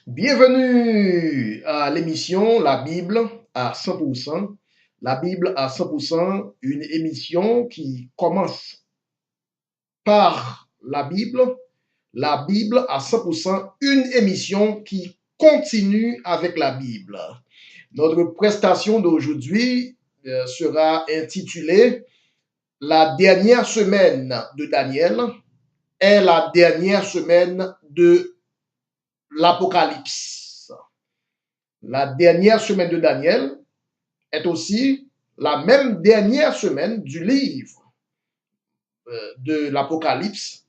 Bienvenue à l'émission La Bible à 100%. La Bible à 100%, une émission qui commence par la Bible à 100%, une émission qui continue avec la Bible. Notre prestation d'aujourd'hui sera intitulée La dernière semaine de Daniel est la dernière semaine de l'Apocalypse. La dernière semaine de Daniel est aussi la même dernière semaine du livre de l'Apocalypse,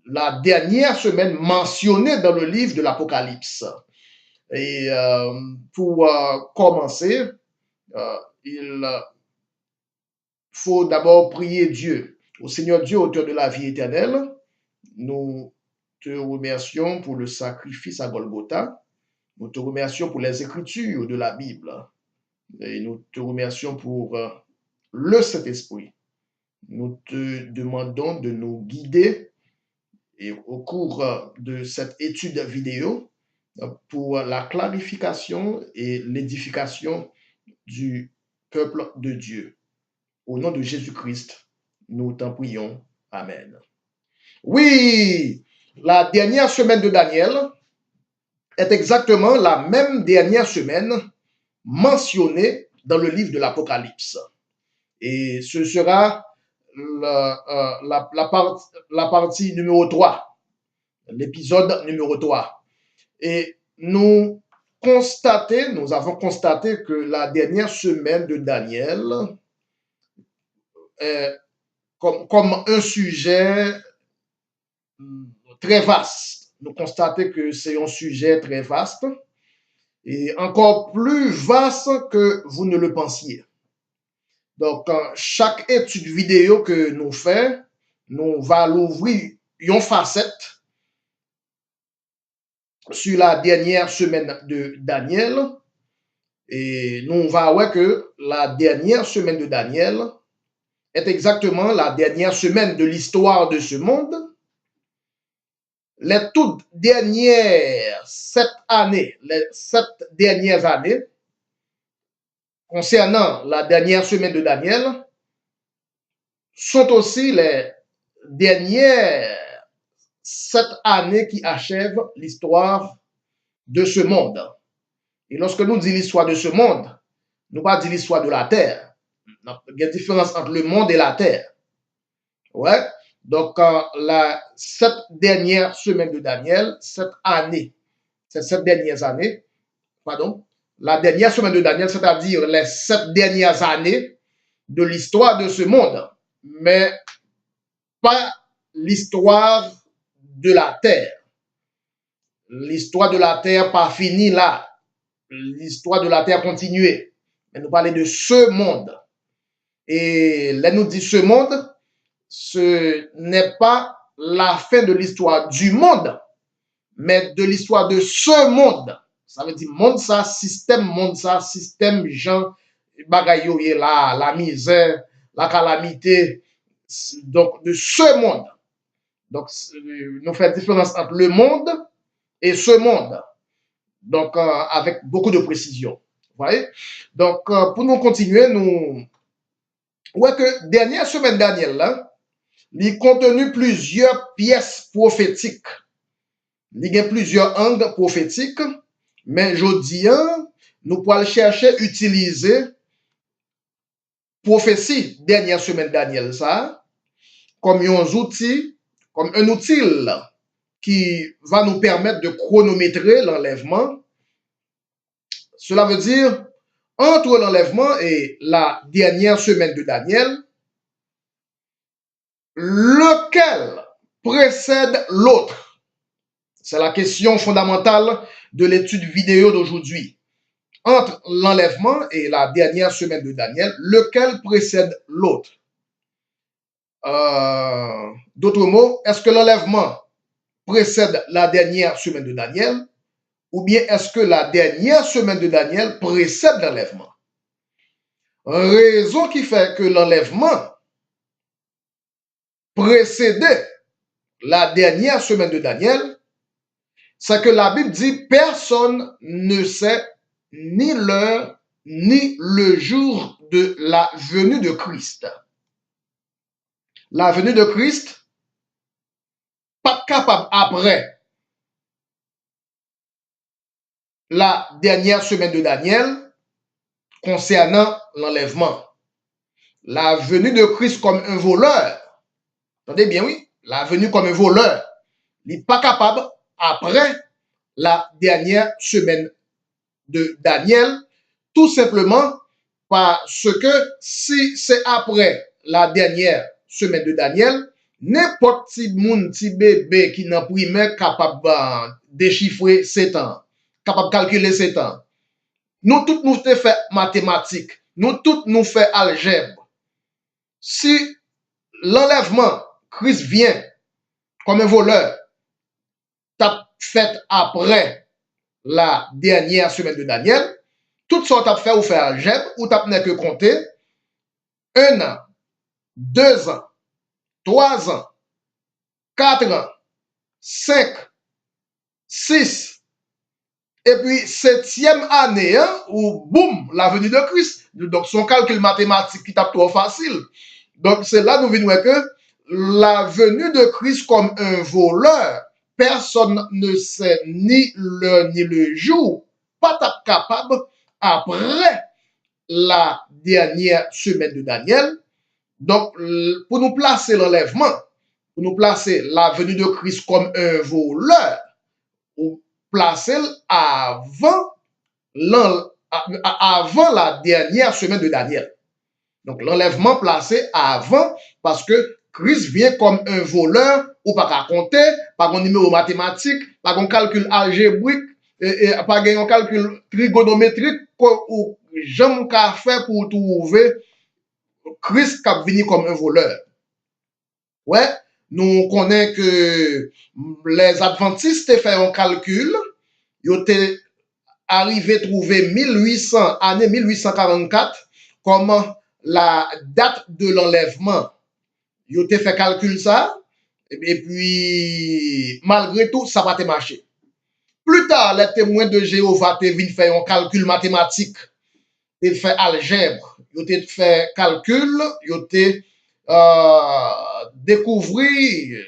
la dernière semaine mentionnée dans le livre de l'Apocalypse. Et pour commencer, il faut d'abord prier Dieu. Au Seigneur Dieu, auteur de la vie éternelle, nous te remercions pour le sacrifice à Golgotha. Nous te remercions pour les écritures de la Bible. Et nous te remercions pour le Saint-Esprit. Nous te demandons de nous guider et au cours de cette étude vidéo pour la clarification et l'édification du peuple de Dieu. Au nom de Jésus-Christ, nous t'en prions. Amen. Oui, la dernière semaine de Daniel est exactement la même dernière semaine mentionnée dans le livre de l'Apocalypse. Et ce sera la partie numéro 3, l'épisode numéro 3. Et nous avons constaté que la dernière semaine de Daniel est comme un sujet très vaste. Nous constatons que c'est un sujet très vaste et encore plus vaste que vous ne le pensiez. Donc, chaque étude vidéo que nous faisons, nous va l'ouvrir une facette sur la dernière semaine de Daniel. Et nous va voir que la dernière semaine de Daniel est exactement la dernière semaine de l'histoire de ce monde. Les toutes dernières 7 années, les 7 dernières années, concernant la dernière semaine de Daniel, sont aussi les dernières 7 années qui achèvent l'histoire de ce monde. Et lorsque nous disons l'histoire de ce monde, nous ne pas dire l'histoire de la terre. Il y a une différence entre le monde et la terre. Ouais. Donc, la 7 dernières semaines de Daniel, 7 années, ces 7 dernières années, pardon, la dernière semaine de Daniel, c'est-à-dire les 7 dernières années de l'histoire de ce monde, mais pas l'histoire de la terre. L'histoire de la terre pas finie là. L'histoire de la terre continuée. Mais nous parlons de ce monde. Et là, nous dit ce monde, ce n'est pas la fin de l'histoire du monde, mais de l'histoire de ce monde. Ça veut dire monde ça, système, gens, bagayo là, la misère, la calamité, donc de ce monde. Donc, nous faisons différence entre le monde et ce monde. Donc, avec beaucoup de précision. Vous voyez? Donc, pour nous continuer, nous voyons que dernière semaine Daniel, là, il contenu plusieurs pièces prophétiques. Il y a plusieurs angles prophétiques, mais je dis, nous pouvons chercher utiliser prophétie dernière semaine Daniel, ça, comme un outil qui va nous permettre de chronométrer l'enlèvement. Cela veut dire, entre l'enlèvement et la dernière semaine de Daniel, lequel précède l'autre? C'est la question fondamentale de l'étude vidéo d'aujourd'hui. Entre l'enlèvement et la dernière semaine de Daniel, lequel précède l'autre? D'autres mots, est-ce que l'enlèvement précède la dernière semaine de Daniel? Ou bien est-ce que la dernière semaine de Daniel précède l'enlèvement? Raison qui fait que l'enlèvement précédait la dernière semaine de Daniel, c'est que la Bible dit personne ne sait ni l'heure ni le jour de la venue de Christ. La venue de Christ, pas capable après la dernière semaine de Daniel concernant l'enlèvement. La venue de Christ comme un voleur, entendez bien, oui, la venue comme un voleur, il n'est pas capable après la dernière semaine de Daniel, tout simplement parce que si c'est après la dernière semaine de Daniel, n'importe qui moun, ti bébé qui n'a primaire capable de déchiffrer ces temps, capable de calculer ces temps. Nous tous nous fait mathématiques, nous tous nous fait algèbre. Si l'enlèvement, Christ vient comme un voleur, t'as fait après la dernière semaine de Daniel, tout ça t'as fait ou faire algèbre, ou t'as que compter 1 an, 2 ans, 3 ans, 4 ans, 5, 6, et puis 7e année, hein, où boum, la venue de Christ. Donc son calcul mathématique qui tape trop facile. Donc c'est là nous venons que la venue de Christ comme un voleur, personne ne sait ni l'heure ni le jour, pas capable après la dernière semaine de Daniel. Donc, pour nous placer l'enlèvement, pour nous placer la venue de Christ comme un voleur, ou placer avant la dernière semaine de Daniel. Donc, l'enlèvement placé avant, parce que Christ vient comme un voleur, ou pas qu'à compter, pas un numéro mathématique, pas un calcul algébrique, pas un calcul trigonométrique, ou j'aime qu'à faire pour trouver Christ qui venu comme un voleur. Ouais, nous connaissons que les adventistes fait un calcul, ils étaient arrivés à trouver 1800, année 1844, comme la date de l'enlèvement. Ils ont fait calcul ça, et puis malgré tout, ça va te marcher. Plus tard, les témoins de Jéhovah te viennent faire un calcul mathématique, ils fait algèbre, ils ont fait calcul, ils ont découvert,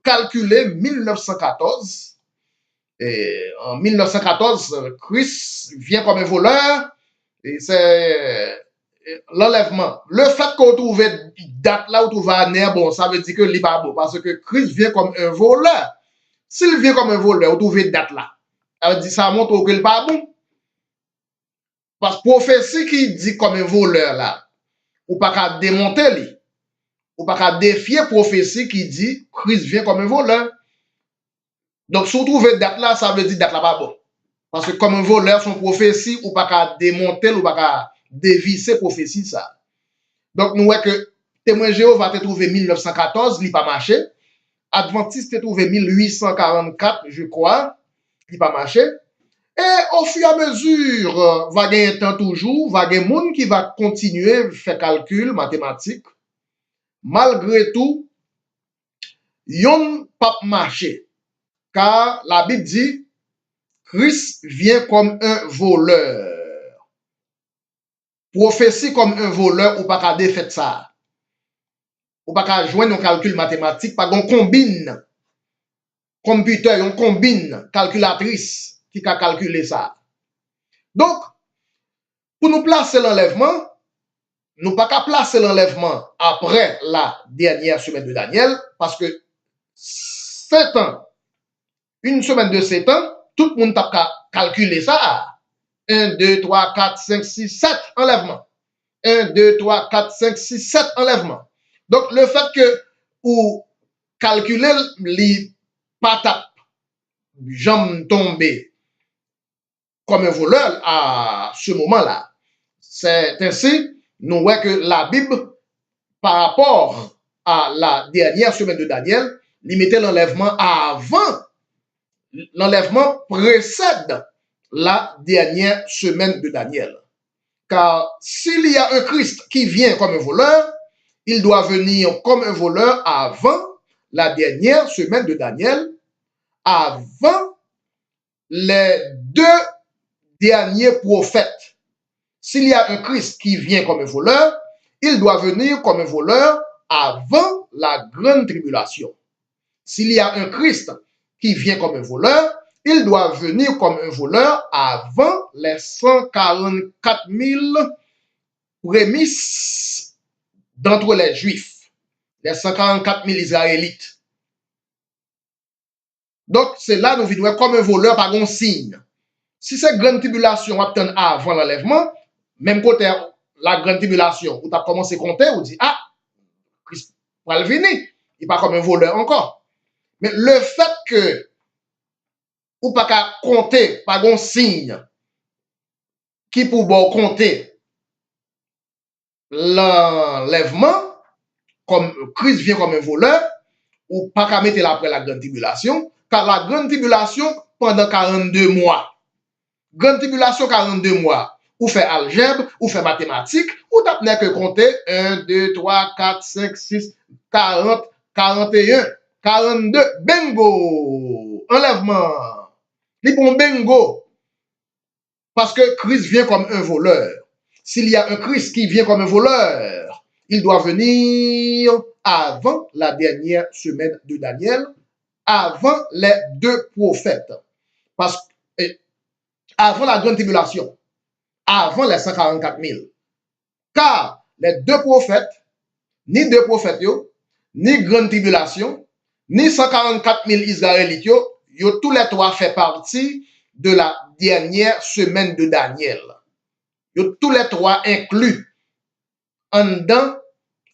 calculé 1914. Et en 1914, Christ vient comme un voleur, et c'est l'enlèvement. Le fait qu'on trouve date là, on trouve année, bon, ça veut dire que c'est pas bon, parce que Christ vient comme un voleur. S'il vient comme un voleur, on trouve date là. Ça montre que c'est pas bon. Parce que prophétie qui dit comme un voleur là, ou pas qu'à démonter lui, ou pas qu'à défier prophétie qui dit Christ vient comme un voleur. Donc, si vous trouvez date là, ça veut dire date là pas bon. Parce que comme un voleur, son prophétie, ou pas qu'à démonter, ou pas qu'à dévisser prophétie ça. Donc, nous voyons que témoin Jéhovah a trouvé 1914, il n'a pas marché. Adventiste a trouvé 1844, je crois, il n'a pas marché. Et au fur et à mesure, va gagner temps toujours, va gagner monde qui va continuer à faire calcul mathématique. Malgré tout, yon pas marché. Car la Bible dit, Christ vient comme un voleur. Prophétie comme un voleur, ou pas qu'à défaire ça. Ou pas qu'à joindre un calcul mathématique, pas qu'on combine. Computer, on combine calculatrice qui a calculé ça. Donc, pour nous placer l'enlèvement, nous pas qu'à placer l'enlèvement après la dernière semaine de Daniel, parce que 7 ans, une semaine de 7 ans, tout le monde a qu'à calculer ça. 1, 2, 3, 4, 5, 6, 7 enlèvements. 1, 2, 3, 4, 5, 6, 7 enlèvements. Donc, le fait que ou calculer les patates, jambes tombées comme un voleur à ce moment-là, c'est ainsi, nous voyons que la Bible, par rapport à la dernière semaine de Daniel, limitait l'enlèvement avant. L'enlèvement précède la dernière semaine de Daniel. Car s'il y a un Christ qui vient comme un voleur, il doit venir comme un voleur avant la dernière semaine de Daniel, avant les deux derniers prophètes. S'il y a un Christ qui vient comme un voleur, il doit venir comme un voleur avant la grande tribulation. S'il y a un Christ qui vient comme un voleur, il doit venir comme un voleur avant les 144 000 prémices d'entre les Juifs, les 144 000 Israélites. Donc, c'est là nous vivons comme un voleur par un signe. Si cette grande tribulation attend avant l'enlèvement, même côté la grande tribulation, où tu as commencé à compter, ou dit, ah, Christ va venir. Il n'est pas comme un voleur encore. Mais le fait que, ou pas qu'à compter par un signe, qui pour bon compter l'enlèvement, comme Christ vient comme un voleur, ou pas qu'à mettre là après la grande tribulation, car la grande tribulation pendant 42 mois. Grande tribulation 42 mois. Ou fait algèbre, ou fait mathématiques, ou t'as que compter 1, 2, 3, 4, 5, 6, 40, 41, 42. Bingo! Enlèvement. Il bon bingo. Parce que Christ vient comme un voleur. S'il y a un Christ qui vient comme un voleur, il doit venir avant la dernière semaine de Daniel, avant les deux prophètes. Parce que avant la grande tribulation, avant les 144 000. Car les deux prophètes, ni deux prophètes, ni grande tribulation, ni 144 000 Israélites, tous les trois fait partie de la dernière semaine de Daniel. Tous les trois inclus en dedans,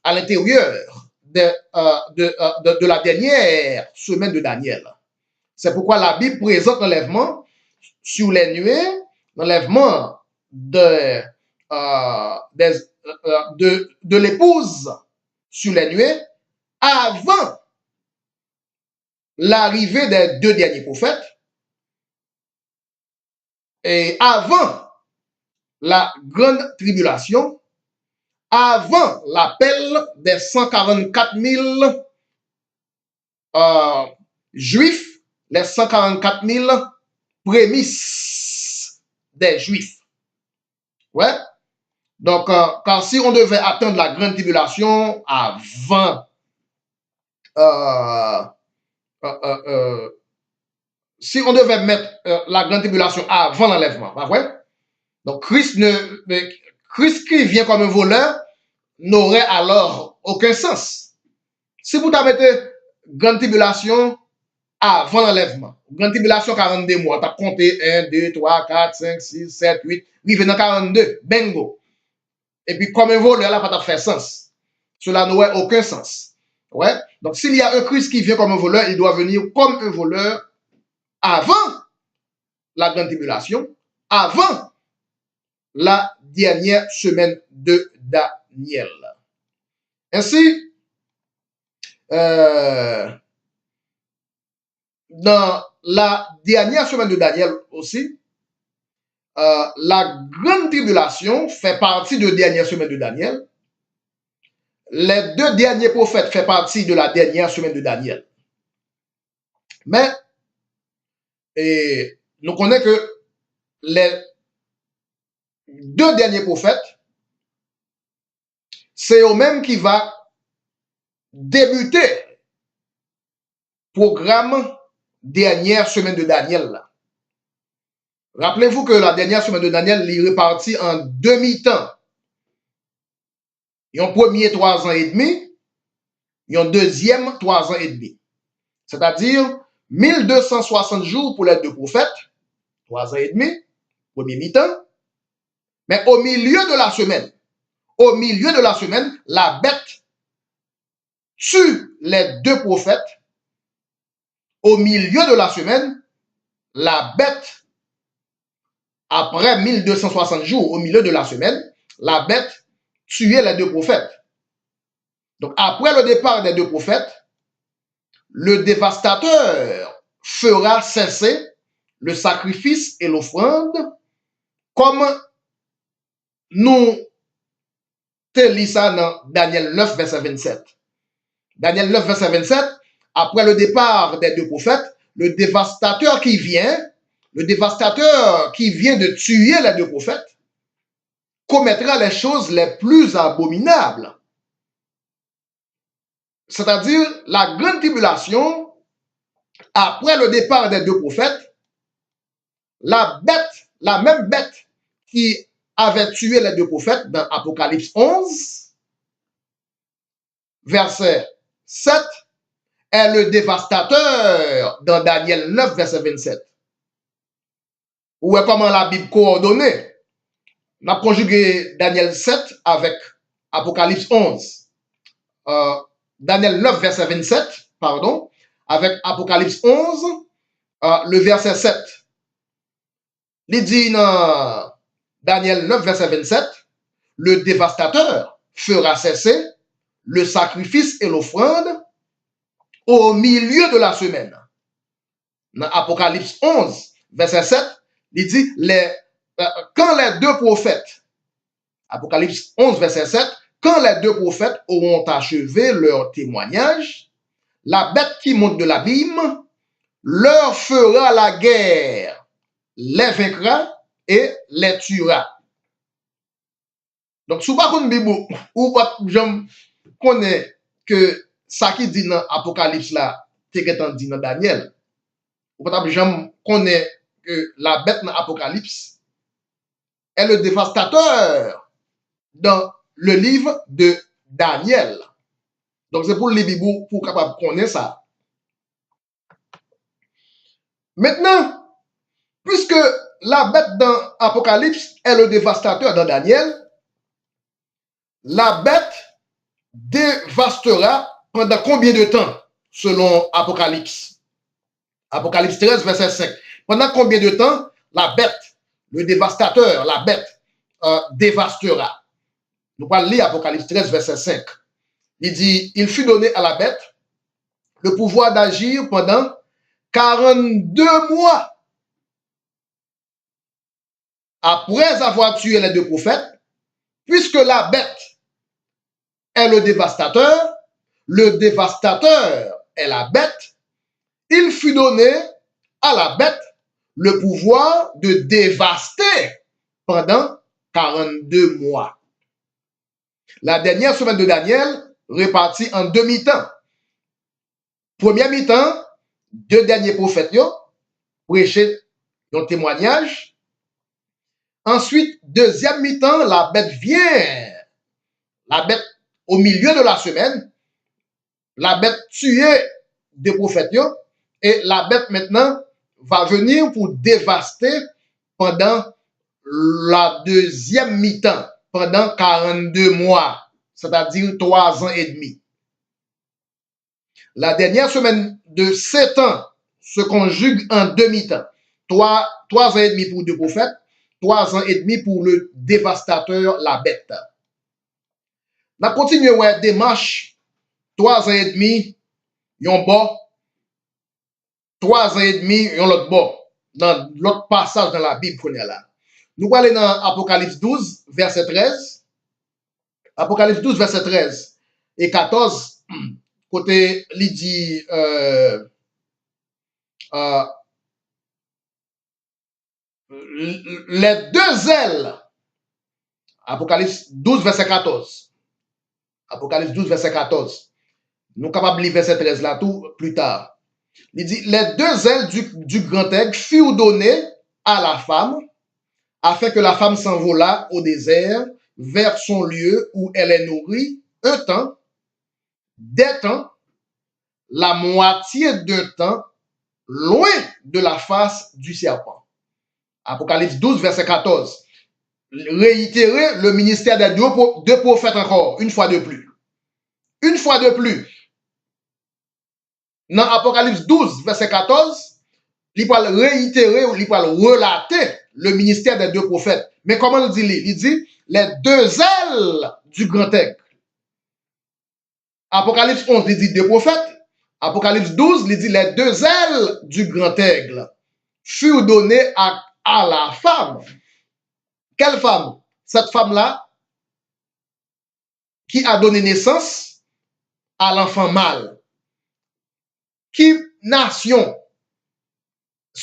à l'intérieur de la dernière semaine de Daniel. C'est pourquoi la Bible présente l'enlèvement sur les nuées, l'enlèvement de l'épouse sur les nuées avant l'arrivée des deux derniers prophètes et avant la grande tribulation, avant l'appel des 144 000 juifs, les 144 000 prémices des juifs. Ouais. Donc, car si on devait attendre la grande tribulation avant, si on devait mettre la grande tribulation avant l'enlèvement, pas vrai? Donc, Christ qui vient comme un voleur n'aurait alors aucun sens. Si vous mettez grande tribulation avant l'enlèvement, grande tribulation 42 mois, tu as compté 1, 2, 3, 4, 5, 6, 7, 8, il vient dans 42, bingo. Et puis, comme un voleur, là, pas fait sens. Cela n'aurait aucun sens. Ouais. Donc, s'il y a un Christ qui vient comme un voleur, il doit venir comme un voleur avant la grande tribulation, avant la dernière semaine de Daniel. Ainsi, dans la dernière semaine de Daniel aussi, la grande tribulation fait partie de la dernière semaine de Daniel. Les deux derniers prophètes font partie de la dernière semaine de Daniel. Mais, nous connaissons que les deux derniers prophètes, c'est eux-mêmes qui va débuter le programme dernière semaine de Daniel. Là. Rappelez-vous que la dernière semaine de Daniel est répartie en demi-temps. Il y a un premier 3 ans et demi, il y a un deuxième 3 ans et demi. C'est-à-dire 1260 jours pour les deux prophètes, 3 ans et demi, premier mi-temps. Mais au milieu de la semaine, la bête tue les deux prophètes. Au milieu de la semaine, la bête, après 1260 jours, au milieu de la semaine, la bête tuait les deux prophètes. Donc, après le départ des deux prophètes, le dévastateur fera cesser le sacrifice et l'offrande, comme nous te lisons ça dans Daniel 9, verset 27. Daniel 9, verset 27, après le départ des deux prophètes, le dévastateur qui vient de tuer les deux prophètes, commettra les choses les plus abominables. C'est-à-dire la grande tribulation, après le départ des deux prophètes, la même bête qui avait tué les deux prophètes dans Apocalypse 11, verset 7, est le dévastateur dans Daniel 9, verset 27. Ou est comment la Bible coordonnée. On a conjugué Daniel 7 avec Apocalypse 11. Daniel 9, verset 27, pardon, avec Apocalypse 11, le verset 7. Il dit dans Daniel 9, verset 27, le dévastateur fera cesser le sacrifice et l'offrande au milieu de la semaine. Dans Apocalypse 11, verset 7, il dit, quand les deux prophètes, Apocalypse 11, verset 7, quand les deux prophètes auront achevé leur témoignage, la bête qui monte de l'abîme leur fera la guerre, les vaincra et les tuera. Donc, si vous ne Bible ou pas, je connais que ça qui dit dans Apocalypse là, c'est que dit dans Daniel. Ou pas, je connais que la bête dans Apocalypse est le dévastateur dans le livre de Daniel. Donc, c'est pour les Bibles pour capable connaître ça. Maintenant, puisque la bête dans Apocalypse est le dévastateur dans Daniel, la bête dévastera pendant combien de temps selon Apocalypse? Apocalypse 13, verset 5. Pendant combien de temps la bête, le dévastateur, la bête dévastera? Nous allons lire Apocalypse 13, verset 5. Il dit, il fut donné à la bête le pouvoir d'agir pendant 42 mois après avoir tué les deux prophètes, puisque la bête est le dévastateur est la bête, il fut donné à la bête le pouvoir de dévaster pendant 42 mois. La dernière semaine de Daniel répartie en deux mi-temps. Premier mi-temps, deux derniers prophètes prêchaient un témoignage. Ensuite, deuxième mi-temps, la bête vient. La bête, au milieu de la semaine, la bête tuait des prophètes. Et la bête maintenant va venir pour dévaster pendant la deuxième mi-temps, pendant 42 mois, c'est-à-dire 3 ans et demi. La dernière semaine de 7 ans se conjugue en demi-temps. 3 ans et demi pour deux prophètes, 3 ans et demi pour le dévastateur, la bête. On continue ouais, démarche, 3 ans et demi, yon bon, 3 ans et demi, yon l'autre bon, dans l'autre passage dans la Bible qu'on est là. Nous allons dans Apocalypse 12, verset 13. Apocalypse 12, verset 13 et 14, côté Lydie, les deux ailes, Apocalypse 12, verset 14. Apocalypse 12, verset 14. Nous sommes capables de lire verset 13 là tout plus tard. Il dit, les deux ailes du grand aigle furent données à la femme, afin que la femme s'envolât au désert vers son lieu où elle est nourrie un temps, des temps, la moitié d'un temps, loin de la face du serpent. Apocalypse 12, verset 14. Réitérer le ministère des deux prophètes encore, une fois de plus. Une fois de plus. Dans Apocalypse 12, verset 14, il va réitérer ou il va relater le ministère des deux prophètes. Mais comment il dit? Il dit les deux ailes du grand aigle. Apocalypse 11, il dit deux prophètes. Apocalypse 12, il dit les deux ailes du grand aigle furent données à la femme. Quelle femme? Cette femme-là qui a donné naissance à l'enfant mâle. Qui nation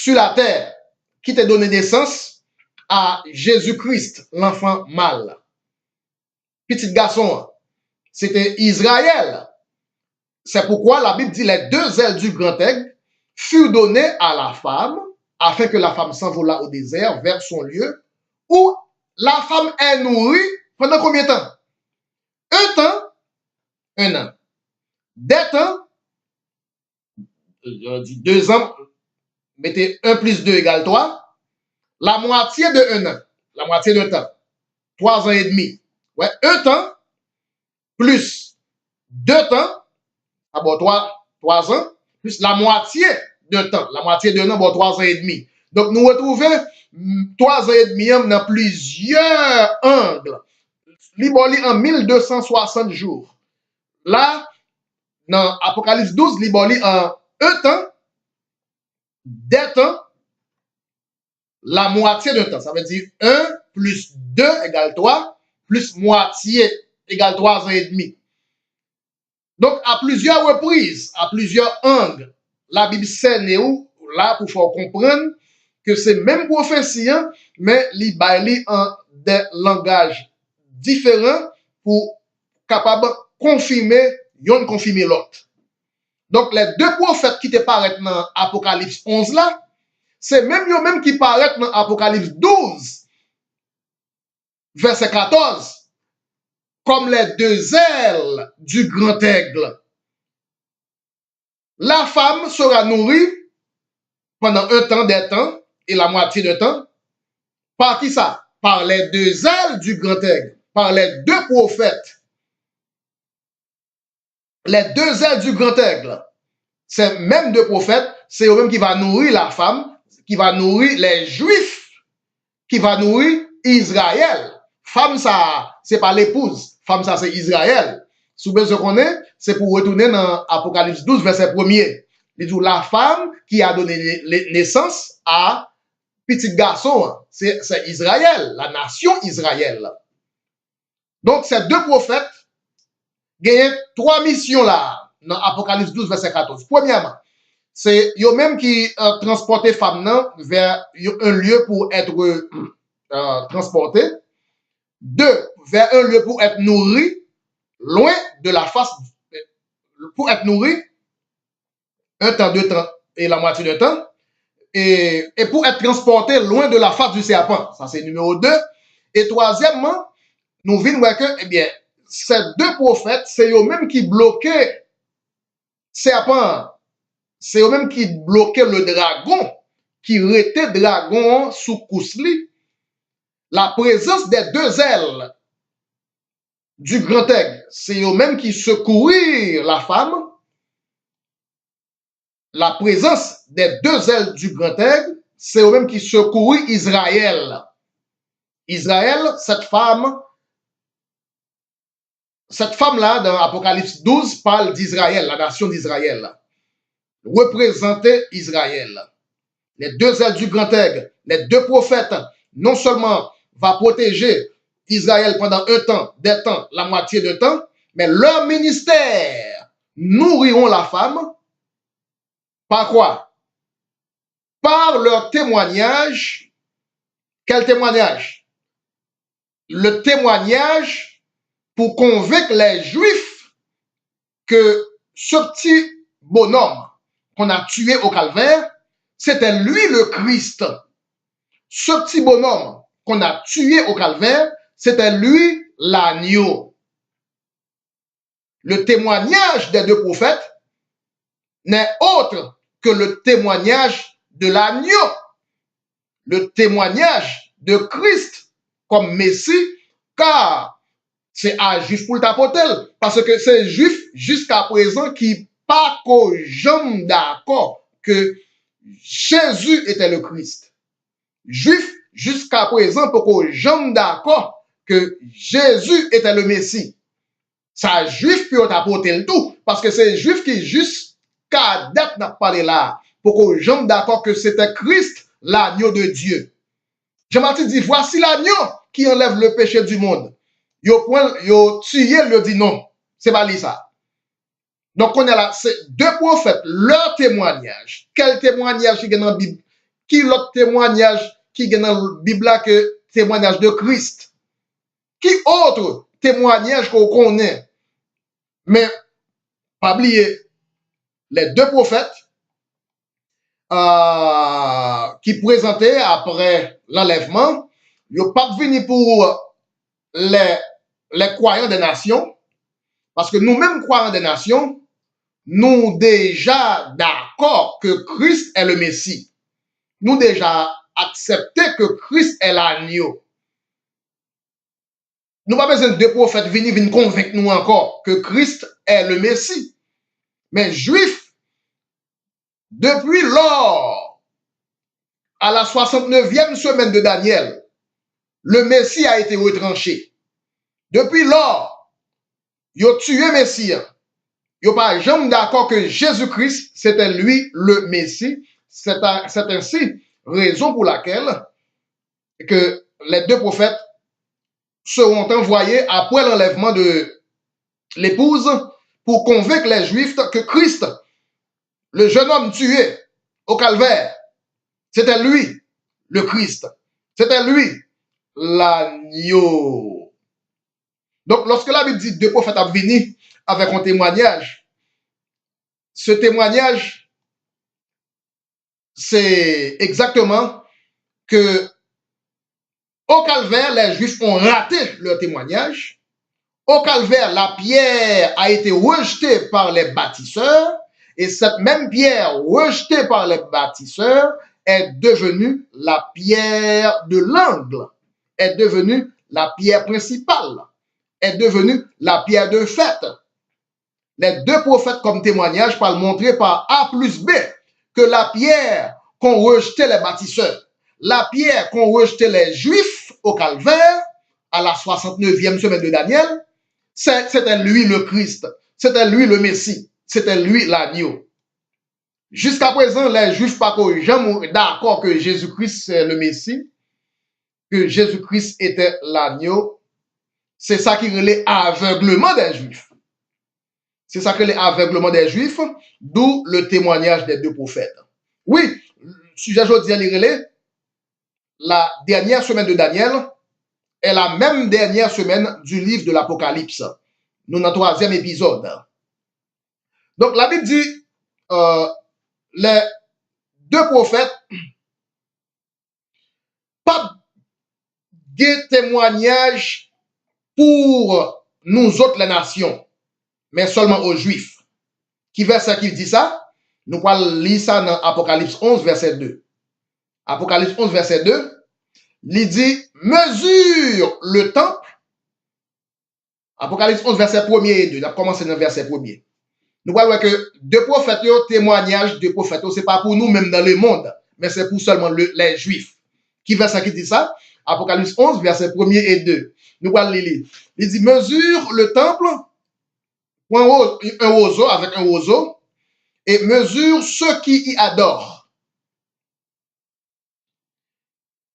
sur la terre qui t'a donné naissance à Jésus-Christ, l'enfant mâle. Petit garçon, c'était Israël. C'est pourquoi la Bible dit les deux ailes du grand aigle furent données à la femme afin que la femme s'envolât au désert vers son lieu où la femme est nourrie pendant combien de temps? Un temps, un an. Des temps, je dis 2 ans, mettez 1 plus 2 égale 3, la moitié de un an, la moitié d'un temps, 3 ans et demi. Ouais, un temps plus 2 temps, bon, 3 ans, plus la moitié d'un temps, la moitié d'un an, bon, 3 ans et demi. Donc, nous retrouvons 3 ans et demi dans plusieurs angles. Liboli en 1260 jours. Là, dans Apocalypse 12, Liboli en un temps, des temps, la moitié d'un temps. Ça veut dire 1 plus 2 égale 3, plus moitié égale 3 ans et demi. Donc, à plusieurs reprises, à plusieurs angles, la Bible scène là pour faire comprendre que c'est même prophétie, mais il baille en des langages différents pour capable confirmer l'autre. Donc, les deux prophètes qui te paraissent dans Apocalypse 11 là, c'est même eux-mêmes qui paraissent dans Apocalypse 12, verset 14, comme les deux ailes du grand aigle. La femme sera nourrie pendant un temps, des temps, et la moitié de temps. Par qui ça? Par les deux ailes du grand aigle, par les deux prophètes. Les deux ailes du grand aigle. C'est même deux prophètes, c'est eux-mêmes qui va nourrir la femme, qui va nourrir les Juifs, qui va nourrir Israël. Femme, ça, c'est pas l'épouse. Femme, ça, c'est Israël. Si vous besoin qu'on est, c'est pour retourner dans Apocalypse 12, verset 1er. Il dit la femme qui a donné naissance à petit garçon, c'est Israël, la nation Israël. Donc, ces deux prophètes gagnent 3 missions là, dans Apocalypse 12, verset 14. Premièrement, c'est eux-mêmes qui transportaient femmes vers un lieu pour être transportées. 2, vers un lieu pour être nourri, loin de la face, pour être nourri, un temps, 2 temps et la moitié d'un temps, et pour être transporté loin de la face du serpent. Ça, c'est numéro 2. Et troisièmement, nous venons voir que, eh bien, ces deux prophètes, c'est eux-mêmes qui bloquaient serpent. C'est eux-mêmes qui bloquaient le dragon, qui rétait dragon sous Kousli. La présence des deux ailes du grand aigle, c'est eux-mêmes qui secourirent la femme. La présence des deux ailes du grand aigle, c'est eux-mêmes qui secourirent Israël. Israël, cette femme-là, dans Apocalypse 12, parle d'Israël, la nation d'Israël. Représenter Israël. Les deux ailes du grand aigle, les deux prophètes, non seulement va protéger Israël pendant un temps, des temps, la moitié de temps, mais leur ministère nourriront la femme. Par quoi? Par leur témoignage. Quel témoignage? Le témoignage pour convaincre les Juifs que ce petit bonhomme qu'on a tué au calvaire, c'était lui le Christ. Ce petit bonhomme qu'on a tué au calvaire, c'était lui l'agneau. Le témoignage des deux prophètes n'est autre que le témoignage de l'agneau, le témoignage de Christ comme Messie, car c'est à Juif pour le tapoter, parce que c'est Juif jusqu'à présent qui pas qu'aux gens d'accord que Jésus était le Christ. Juif jusqu'à présent pour qu'aux gens d'accord que Jésus était le Messie. Ça Juif peut t'apporter le tout, parce que c'est Juif qui jusqu'à date n'a pas là, pour qu'aux gens d'accord que c'était Christ, l'agneau de Dieu. Jean-Baptiste dit, voici l'agneau qui enlève le péché du monde. Yo tué, il dit non. C'est pas ça. Donc, on est là, c'est deux prophètes, leur témoignage. Quel témoignage qui est dans la Bible Qui l'autre témoignage qui est dans la Bible là que témoignage de Christ? Qui autre témoignage qu'on connaît? Mais pas oublier les deux prophètes qui présentaient après l'enlèvement, ils n'ont pas venu pour les croyants des nations, parce que nous-mêmes croyants des nations, nous déjà d'accord que Christ est le Messie. Nous déjà accepté que Christ est l'agneau. Nous pas besoin de deux prophètes venir convaincre nous encore que Christ est le Messie. Mais Juifs, depuis lors, à la 69e semaine de Daniel, le Messie a été retranché. Depuis lors, ils ont tué le Messie. Ils n'ont pas jamais d'accord que Jésus-Christ, c'était lui le Messie. C'est ainsi raison pour laquelle que les deux prophètes seront envoyés après l'enlèvement de l'épouse pour convaincre les Juifs que Christ, le jeune homme tué au calvaire, c'était lui le Christ. C'était lui l'agneau. Donc, lorsque la Bible dit deux prophètes ont venu avec un témoignage, ce témoignage, c'est exactement que au calvaire, les Juifs ont raté leur témoignage. Au calvaire, la pierre a été rejetée par les bâtisseurs et cette même pierre rejetée par les bâtisseurs est devenue la pierre de l'angle, est devenue la pierre principale, est devenue la pierre de fête. Les deux prophètes comme témoignage parlent montrer par A plus B que la pierre qu'ont rejeté les bâtisseurs, la pierre qu'ont rejeté les Juifs au calvaire à la 69e semaine de Daniel, c'était lui le Christ, c'était lui le Messie, c'était lui l'agneau. Jusqu'à présent, les Juifs pas jamais d'accord que Jésus-Christ c'est le Messie, que Jésus-Christ était l'agneau. C'est ça qui relève aveuglement des Juifs. C'est ça que l'aveuglement des Juifs, d'où le témoignage des deux prophètes. Oui, le sujet aujourd'hui est la dernière semaine de Daniel est la même dernière semaine du livre de l'Apocalypse. Nous dans le troisième épisode. Donc la Bible dit, les deux prophètes, pas de témoignage pour nous autres les nations, mais seulement aux Juifs. Qui verset qui dit ça? Nous allons lire ça dans Apocalypse 11, verset 2. Apocalypse 11, verset 2, il dit, mesure le temple. Apocalypse 11, verset 1 et 2. On a commencé dans le verset 1er. Nous voyons que deux prophètes, témoignage de prophètes, ce n'est pas pour nous même dans le monde, mais c'est pour seulement les Juifs. Qui verset qui dit ça? Apocalypse 11, verset 1er et 2. Nous voyons lire. Il dit, mesure le temple, un roseau avec un roseau, et mesure ceux qui y adorent.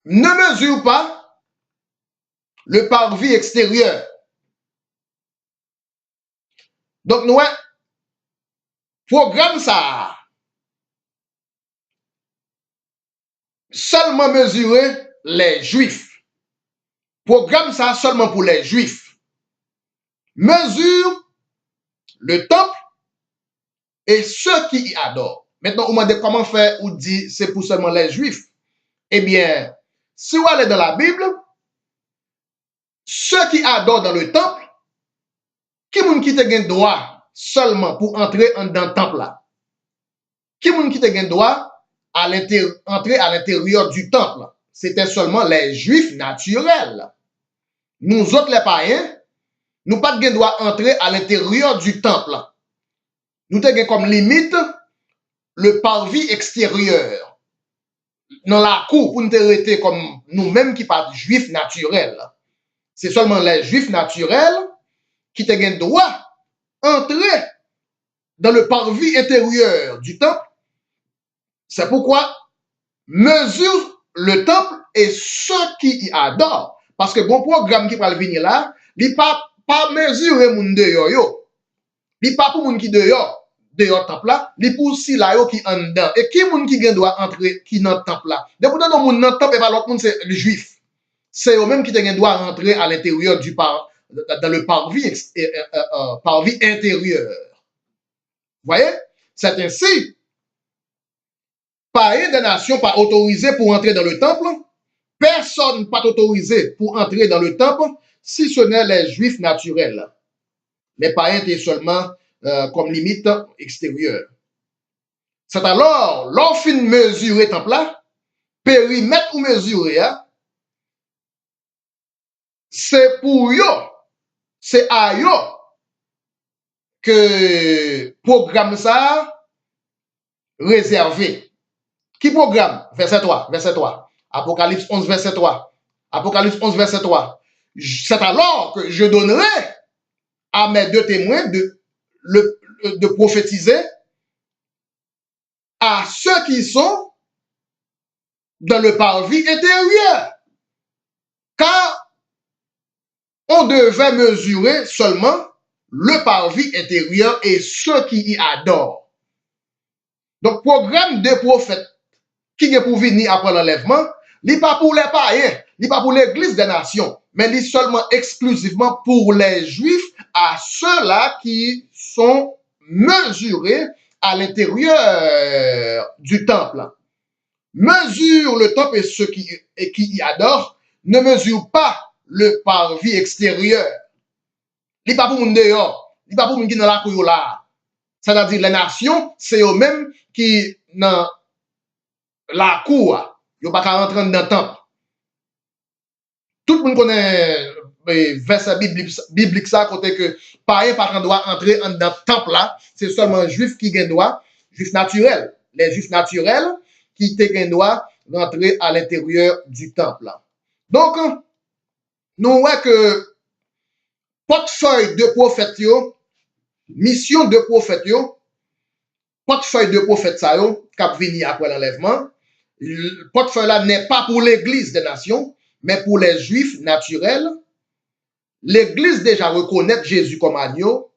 Ne mesure pas le parvis extérieur. Donc, nous, programme ça. Seulement mesurer les Juifs. Programme ça seulement pour les Juifs. Mesure le temple et ceux qui y adorent. Maintenant, on m'a dit comment faire ou dit c'est pour seulement les Juifs. Eh bien, si vous allez dans la Bible, ceux qui adorent dans le temple, qui moun qui te gen droit seulement pour entrer dans le temple là? Qui moun qui te gen droit à entrer à l'intérieur du temple? C'était seulement les Juifs naturels. Nous autres les païens, nous pas de droit entrer à l'intérieur du temple. Nous te gen comme limite le parvis extérieur. Dans la cour pour nous arrêter comme nous-mêmes qui pas Juifs naturels. C'est seulement les Juifs naturels qui te gen droit entrer dans le parvis intérieur du temple. C'est pourquoi mesure le temple et ceux qui y adorent. Parce que bon programme qui va venir là, il pas mesurer moun dehors yo. Il pas pour moun qui dehors. dehors temple là, li pour si là yo qui en dedans. Et qui moun qui gen doit entrer qui dans temple là. De pourtant non moun dans temple et pas l'autre moun c'est le juif. C'est eux même qui te gen doit rentrer à l'intérieur du dans le parvis intérieur. Voyez? C'est ainsi. Païens des nations pas autorisés pour entrer dans le temple. Personne pas autorisé pour entrer dans le temple si ce n'est les juifs naturels. Les païens étaient seulement comme limite extérieure. C'est alors, l'offre mesurer temple là, périmètre ou mesurer, c'est pour eux, c'est à eux que programme ça réservé. Qui programme? Verset 3, verset 3. Apocalypse 11, verset 3. Apocalypse 11, verset 3. C'est alors que je donnerai à mes deux témoins de prophétiser à ceux qui sont dans le parvis intérieur. Car on devait mesurer seulement le parvis intérieur et ceux qui y adorent. Donc, programme de prophètes qui est pour venir après l'enlèvement, il n'est pas pour les païens, il n'est pas pour l'église des nations, mais il est seulement exclusivement pour les juifs, à ceux-là qui sont mesurés à l'intérieur du temple. Mesure le temple et ceux qui y adorent, ne mesure pas le parvis extérieur. Il n'est pas pour moun dehors, il n'est pas pour moun qui dans la cour là. C'est-à-dire les nations, c'est eux-mêmes qui dans la cour, ils ne pas rentrer dans le temple. Tout le monde connaît verset biblique ça, côté que païen par doit entrer dans le temple là, c'est seulement les juifs qui ont droit, juifs naturels. Les juifs naturels qui ont droit rentrer à l'intérieur du temple là. Donc, nous voyons que portefeuille de prophète, mission de prophète, portefeuille de prophète ça qui vient après l'enlèvement, portefeuille là n'est pas pour l'église des nations, mais pour les juifs naturels. L'église déjà reconnaît Jésus comme agneau,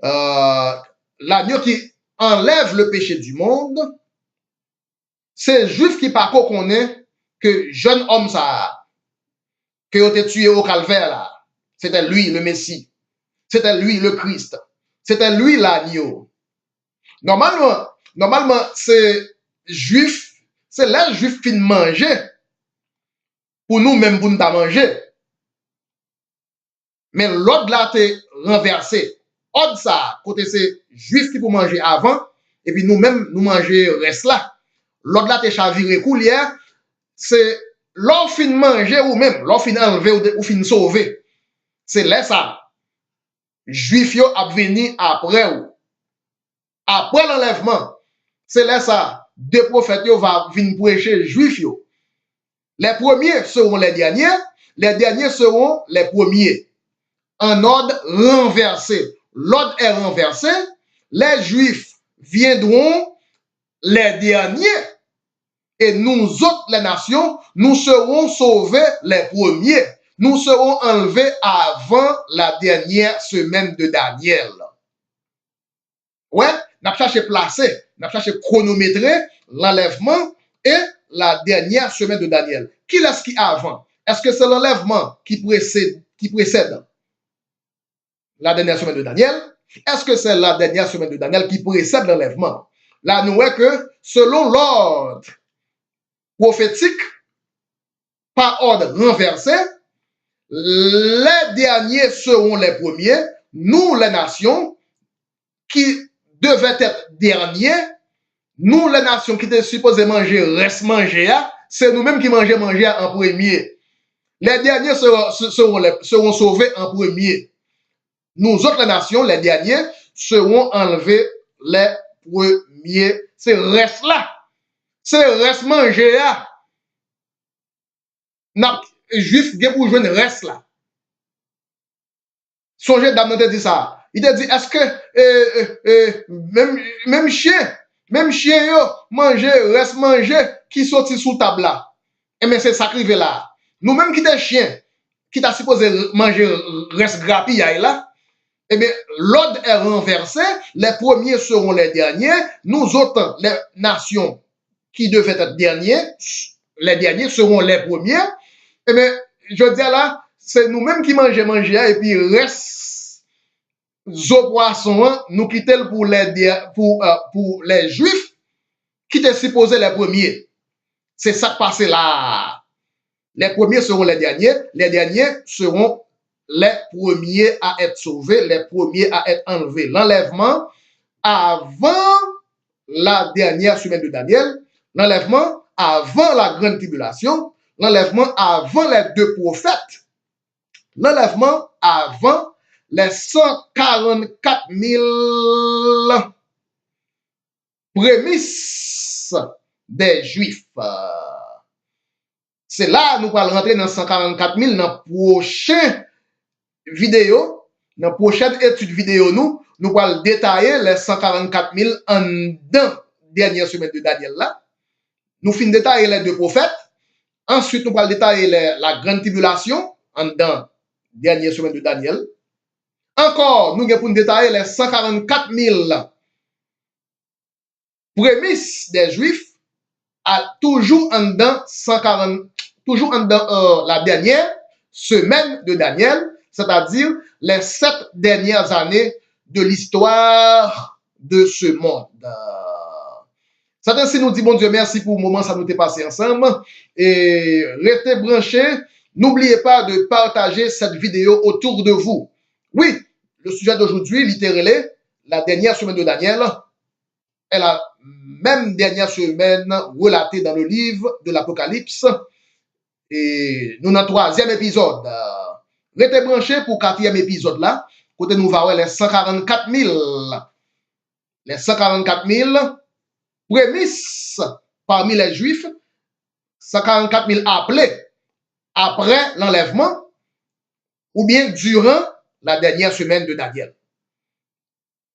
l'agneau qui enlève le péché du monde. C'est juif qui par contre connaît que jeune homme ça qui a été tué au calvaire là, c'était lui le Messie, c'était lui le Christ, c'était lui l'agneau. Normalement c'est juif, c'est les juifs qui manger pour nous même pour nous manger. Mais l'ordre là t'est renversé. Ordre ça, côté c'est juif qui pour manger avant, et puis nous-mêmes nous manger reste là. L'ordre là t'est chaviré coulière, c'est l'ordre fin manger ou même l'ordre fin enlever ou fin sauver. C'est là ça. Juif yo a venir après ou. Après l'enlèvement, c'est là ça. Deux prophètes yo va venir prêcher juif yo. Les premiers seront les derniers seront les premiers. En ordre renversé. L'ordre est renversé, les juifs viendront les derniers et nous autres, les nations, nous serons sauvés les premiers. Nous serons enlevés avant la dernière semaine de Daniel. Ouais, nous avons cherché placer, nous avons cherché chronométrer l'enlèvement et la dernière semaine de Daniel. Qui est-ce qui est avant? Est-ce que c'est l'enlèvement qui précède la dernière semaine de Daniel? Est-ce que c'est la dernière semaine de Daniel qui précède l'enlèvement? Là, nous voyons que selon l'ordre prophétique, par ordre renversé, les derniers seront les premiers. Nous, les nations, qui devaient être derniers, nous, les nations qui étaient supposées manger, reste manger, c'est nous-mêmes qui mangeons manger en premier. Les derniers seront sauvés en premier. Nous autres, les nations, les derniers, seront enlevés les premiers. C'est reste là. C'est reste manger là. Juif, bien pour jouer reste là. Songez d'abord te dit ça. Il te dit, est-ce que même chien yo, manger, reste manger, qui sorti sous table là. Et mais c'est sacrivé là. Nous-mêmes qui des chiens, qui t'a supposé manger reste grappillage là, eh bien, l'ordre est renversé, les premiers seront les derniers, nous autres, les nations qui devaient être derniers, les derniers seront les premiers, eh bien, je dis là, c'est nous-mêmes qui mangeons, et puis reste zo poisson, nous quittons pour les juifs qui étaient supposés les premiers. C'est ça qui passe là. Les premiers seront les derniers seront les premiers à être sauvés, les premiers à être enlevés. L'enlèvement avant la dernière semaine de Daniel, l'enlèvement avant la grande tribulation, l'enlèvement avant les deux prophètes, l'enlèvement avant les 144 000 prémices des Juifs. C'est là nous allons rentrer dans 144 000 dans prochain vidéo, dans prochaine étude vidéo nous allons détailler les 144 000 en dedans dernière semaine de Daniel là. Nous finissons détailler les deux prophètes. Ensuite, nous allons détailler la grande tribulation en dedans dernière semaine de Daniel. Encore, nous allons détailler les 144 000 prémices des Juifs, toujours en dedans la dernière semaine de Daniel, c'est-à-dire les 7 dernières années de l'histoire de ce monde. C'est ainsi nous dit, bon Dieu, merci pour le moment, ça nous est passé ensemble. Et restez branchés. N'oubliez pas de partager cette vidéo autour de vous. Oui, le sujet d'aujourd'hui, littéralement, la dernière semaine de Daniel, est la même dernière semaine relatée dans le livre de l'Apocalypse. Et nous, dans le 3e épisode, restez branchés pour le 4e épisode là, côté nous voir les 144 000. Les 144 000 prémices parmi les Juifs, 144 000 appelés après l'enlèvement ou bien durant la dernière semaine de Daniel.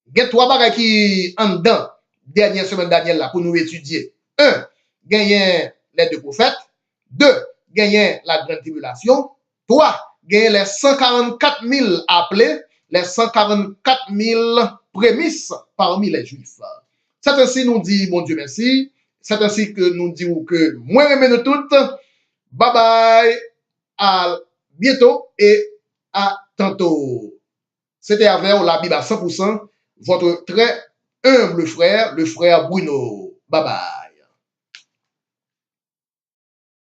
Il y a 3 bagages qui en dedans dernière semaine de Daniel là pour nous étudier. 1. Gagner les deux prophètes. 2. Gagner la grande tribulation. 3. Gagner les 144 000 appelés, les 144 000 prémices parmi les Juifs. C'est ainsi nous dit, mon Dieu, merci. C'est ainsi que nous disons que moi, je nous toutes. Bye bye. À bientôt et à tantôt. C'était avec la Bible à 100%, votre très humble frère, le frère Bruno. Bye bye.